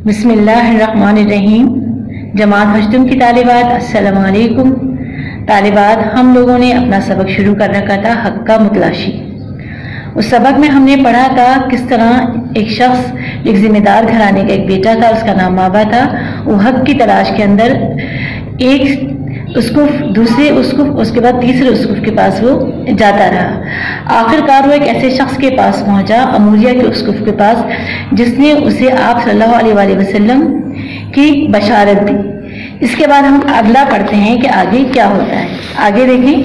بسم اللہ الرحمن الرحیم۔ جماعت ہشتم کی طالبات السلام علیکم۔ طالبات، ہم لوگوں نے اپنا سبق شروع کر رکھا تھا حق کا متلاشی۔ اس سبق میں ہم نے پڑھا تھا کس طرح ایک شخص، ایک ذمہ دار گھرانے کا ایک بیٹا تھا، اس کا نام مابا تھا۔ وہ حق کی تلاش کے اندر ایک اسقف، دوسرے اسقف، اس کے بعد تیسرے اسقف کے پاس وہ جاتا رہا۔ آخر کار وہ ایک ایسے شخص کے پاس پہنچا، اموریہ کے اسقف کے پاس، جس نے اسے آپ صلی اللہ علیہ وآلہ وسلم کی بشارت دی۔ اس کے بعد ہم اگلا پڑھتے ہیں کہ آگے کیا ہوتا ہے۔ آگے دیکھیں،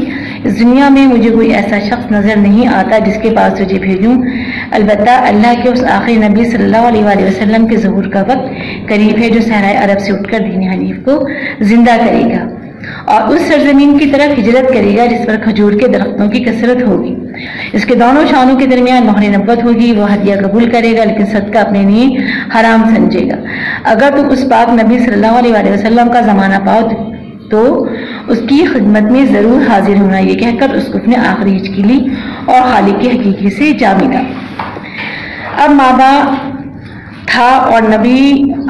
اس دنیا میں مجھے کوئی ایسا شخص نظر نہیں آتا جس کے پاس تجھے بھیجوں، البتہ اللہ کے اس آخری نبی صلی اللہ علیہ وآلہ وسلم کے ظہور کا وقت قریب ہے، جو صحرائے عرب سے اٹھ کر دین حنیف کو زندہ کرے گا اور اس سرزمین کی طرف ہجرت کرے گا جس پر کھجور کے درختوں کی کثرت ہوگی۔ اس کے دونوں شانوں کے درمیان مہر نبوت ہوگی۔ وہ ہدیہ قبول کرے گا لیکن صدقہ اپنے لیے حرام سمجھے گا۔ اگر تم اس پاک نبی صلی اللہ علیہ وآلہ وسلم کا زمانہ پاؤ تو اس کی خدمت میں ضرور حاضر ہونا۔ یہ کہہ کر اسقف نے آخری ہچکی لی اور خالق کی حقیقی سے جا ملا۔ اب مابا تھا اور نبی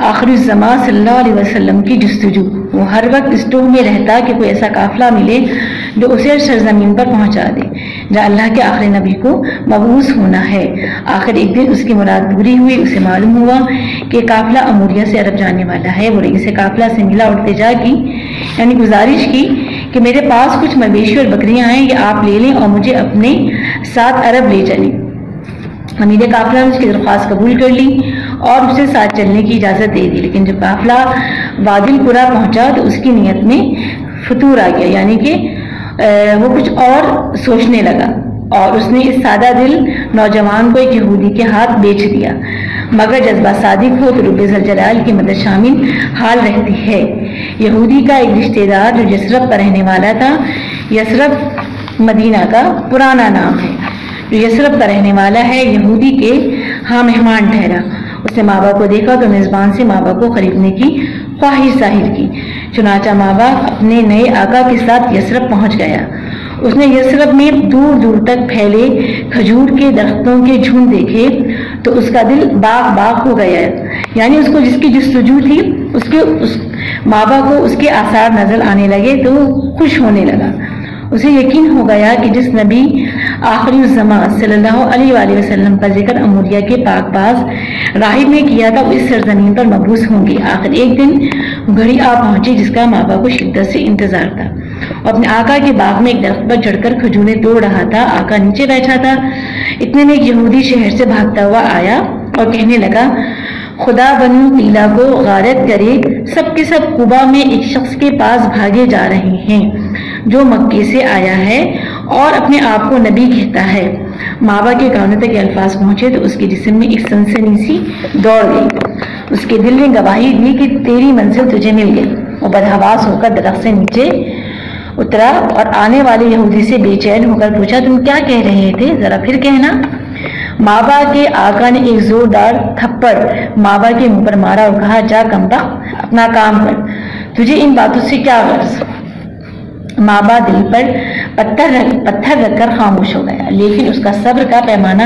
آخر الزمان صلی اللہ علیہ وسلم کی جستجو۔ وہ ہر وقت اس ٹوہ میں رہتا کہ کوئی ایسا قافلہ ملے جو اسے سرزمین پر پہنچا دے جہاں اللہ کے آخری نبی کو مبعوث ہونا ہے۔ آخر ایک دن اس کی مراد پوری ہوئی۔ اسے معلوم ہوا کہ قافلہ اموریہ سے عرب جانے والا ہے۔ وہ رئیس قافلہ سے ملا اور التجا کی، یعنی گزارش کی کہ میرے پاس کچھ مویشی اور بکریاں ہیں، یہ آپ لے لیں اور مجھے اپنے ساتھ عرب لے چلیں۔ امیر قافلہ نے اس کی درخواست قبول کر لی اور اسے ساتھ چلنے کی اجازت دے دی، لیکن جب قافلہ وادی القریٰ پہنچا تو اس کی نیت میں فتور آ گیا، یعنی کہ وہ کچھ اور سوچنے لگا اور اس نے اس سادہ دل نوجوان کو ایک یہودی کے ہاتھ بیچ دیا۔ مگر جذبہ صادق ہو تو رب ذوالجلال کی مدد شامل حال رہتی ہے۔ یہودی کا ایک رشتہ دار جو یثرب پر رہنے والا تھا، یثرب مدینہ کا پرانا نام ہے، جو یثرب کا رہنے والا ہے، یہودی کے ہاں مہمان ٹھہرا۔ اس نے مابا کو دیکھا تو میزبان سے مابا کو خریدنے کی خواہش ظاہر کی۔ چنانچہ مابا اپنے نئے آقا کے ساتھ یثرب پہنچ گیا۔ اس نے یثرب میں دور دور تک پھیلے کھجور کے درختوں کے جھنڈ دیکھے تو اس کا دل باغ باغ ہو گیا، یعنی اس کو جس کی جستجو تھی اس مابا کو اس کے آثار نظر آنے لگے تو وہ خوش ہونے لگا۔ اسے یقین ہو گیا کہ جس نبی آخری الزمان صلی اللہ علیہ وآلہ وسلم کا ذکر اموریہ کے پاک باز راہب نے کیا تھا، وہ اس سرزمین پر مبعوث ہوں گے۔ آخر ایک دن گھڑی آ پہنچی جس کا مابا کو شدت سے انتظار تھا۔ اور اپنے آقا کے باغ میں ایک درخت پر چڑھ کر کھجوریں توڑ رہا تھا۔ آقا نیچے بیٹھا تھا۔ اتنے میں ایک یہودی شہر سے بھاگتا ہوا آیا اور کہنے لگا، خدا بنو قیلہ کو غارت کرے، سب کے سب قبا میں ایک شخص کے پاس بھاگے جا رہے ہیں جو مکے سے آیا ہے اور اپنے آپ کو نبی کہتا ہے۔ مابا کے کانوں تک یہ الفاظ پہنچے تو اس کے جسم میں ایک سنسنی سی دوڑ گئی۔ اس کے دل نے گواہی دی کہ تیری منزل تجھے مل گئی۔ وہ بدحواس ہو کر درخت سے نیچے اترا اور آنے والے یہودی سے بے چین ہو کر پوچھا، تم کیا کہہ رہے تھے، ذرا پھر کہنا۔ مابا کے آقا نے ایک زوردار تھپڑ مابا کے منہ پر مارا اور کہا، جا کمبخت، اپنا کام کر، تجھے ان باتوں سے کیا غرض۔ مابا دل پر پتھر رکھ کر خاموش ہو گیا، لیکن اس کا صبر کا پیمانہ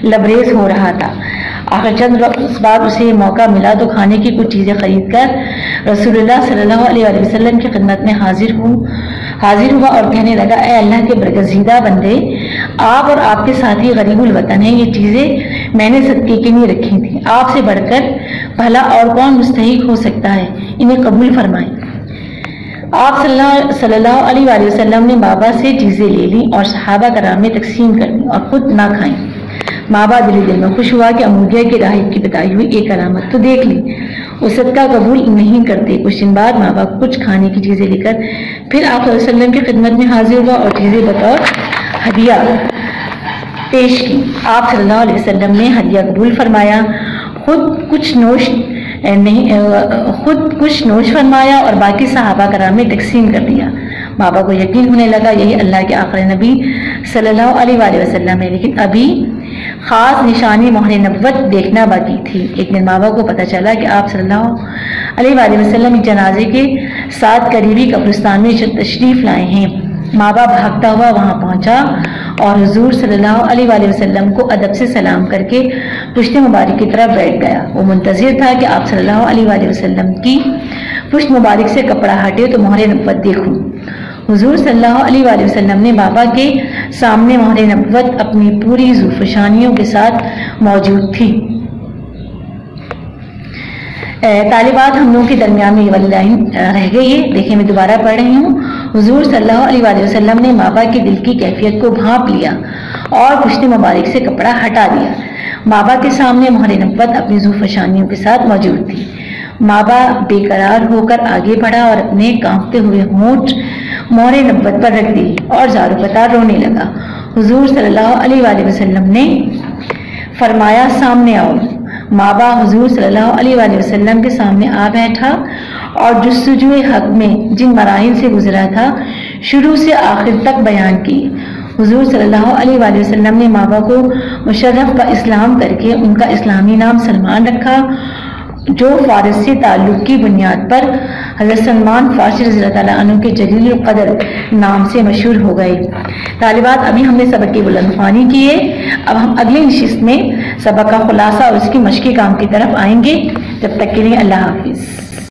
لبریز ہو رہا تھا۔ آخر چند وقت بعد اسے موقع ملا تو کھانے کی کچھ چیزیں خرید کر رسول اللہ صلی اللہ علیہ وآلہ وسلم کی خدمت میں حاضر ہوا اور کہنے لگا، اے اللہ کے برگزیدہ بندے، آپ اور آپ کے ساتھی غریب الوطن ہیں، یہ چیزیں میں نے صدقے کے لیے رکھی تھیں، آپ سے بڑھ کر بھلا اور کون مستحق ہو سکتا ہے، انہیں قبول فرمائیں۔ آپ صلی اللہ علیہ وآلہ وسلم نے مابا سے چیزیں لے لیں اور صحابہ کرام میں تقسیم کر دیں اور خود نہ کھائیں۔ مابا دل میں خوش ہوا کہ اموریہ کے راہب کی بتائی ہوئی ایک علامت تو دیکھ لی، وہ صدقہ قبول نہیں کرتے۔ کچھ دن بعد مابا کچھ کھانے کی چیزیں لے کر پھر آپ صلی اللہ علیہ وسلم کی خدمت میں حاضر ہوا اور چیزیں بطور ہدیہ پیش کی۔ آپ صلی اللہ علیہ وسلم نے ہدیہ قبول فرمایا، خود کچھ نوش فرمایا اور باقی صحابہ کرام میں تقسیم کر دیا۔ بابا کو یقین ہونے لگا یہی اللہ کے آخری نبی صلی اللہ علیہ وآلہ وسلم ہے، لیکن ابھی خاص نشانی مہر نبوت دیکھنا باقی تھی۔ ایک دن بابا کو پتہ چلا کہ آپ صلی اللہ علیہ وآلہ وسلم ایک جنازے کے ساتھ قریبی قبرستان میں تشریف لائے ہیں۔ مابا بھاگتا ہوا وہاں پہنچا اور حضور صلی اللہ علیہ وآلہ وسلم کو ادب سے سلام کر کے پشت مبارک کی طرف بیٹھ گیا۔ وہ منتظر تھا کہ آپ صلی اللہ علیہ وآلہ وسلم کی پشت مبارک سے کپڑا ہٹے تو مہر نبوت دیکھوں۔ حضور صلی اللہ علیہ وآلہ وسلم نے بابا کے سامنے مہر نبوت اپنی پوری زوفشانیوں کے ساتھ موجود تھی۔ طالبات ہم لوگوں کے درمیان میں یہ والی لائن رہ گئی ہے، دیکھیں میں دوبارہ پڑھ رہی ہوں۔ حضور صلی اللہ علیہ وآلہ وسلم نے بابا کے دل کی کیفیت کو بھانپ لیا اور پشت مبارک سے کپڑا ہٹا دیا۔ بابا کے سامنے مہر نبوت اپنی زوفشانیوں کے ساتھ موجود تھی۔ بابا بے قرار ہو کر آگے بڑھا اور اپنے کانپتے ہوئے ہونٹ مہر نبوت پر رکھ دی اور زارو قطار رونے لگا۔ حضور صلی اللہ علیہ وآلہ وسلم نے فرمایا سامنے آؤ۔ بابا حضور صلی اللہ علیہ وآلہ وسلم کے سامنے آ بیٹھا اور جستجوئے حق میں جن مراحل سے گزرا تھا شروع سے آخر تک بیان کی۔ حضور صلی اللہ علیہ وآلہ وسلم نے بابا کو مشرف کا اسلام کر کے ان کا اسلامی نام سلمان رکھا، جو فارس سے تعلق کی بنیاد پر حضرت سلمان فارسی رضی اللہ تعالیٰ عنہ کے جلیل القدر نام سے مشہور ہو گئے۔ طالبات ابھی ہم نے سبق کی بلند خوانی کی ہے، اب ہم اگلی نشست میں سبق کا خلاصہ اور اس کی مشقی کام کی طرف آئیں گے۔ جب تک کے لیے اللہ حافظ۔